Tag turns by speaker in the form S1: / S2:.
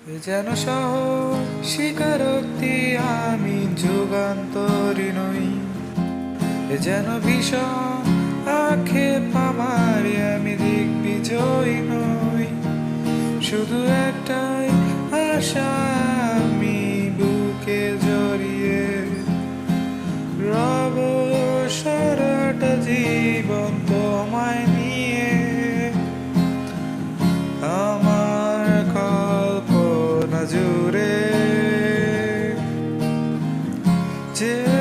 S1: এ যেন শহর স্বীকারোক্তি, আমি যুগান্তরী নই। এ যেন ভীষণ আক্ষেপ আমার, আমি দিগ্বিজয়ী নই। শুধু একটাই আশা, আমি বুকে জড়িয়ে রব সারাটা জীবন তোমায় নিয়ে। আমার কল্পনা জুড়ে যে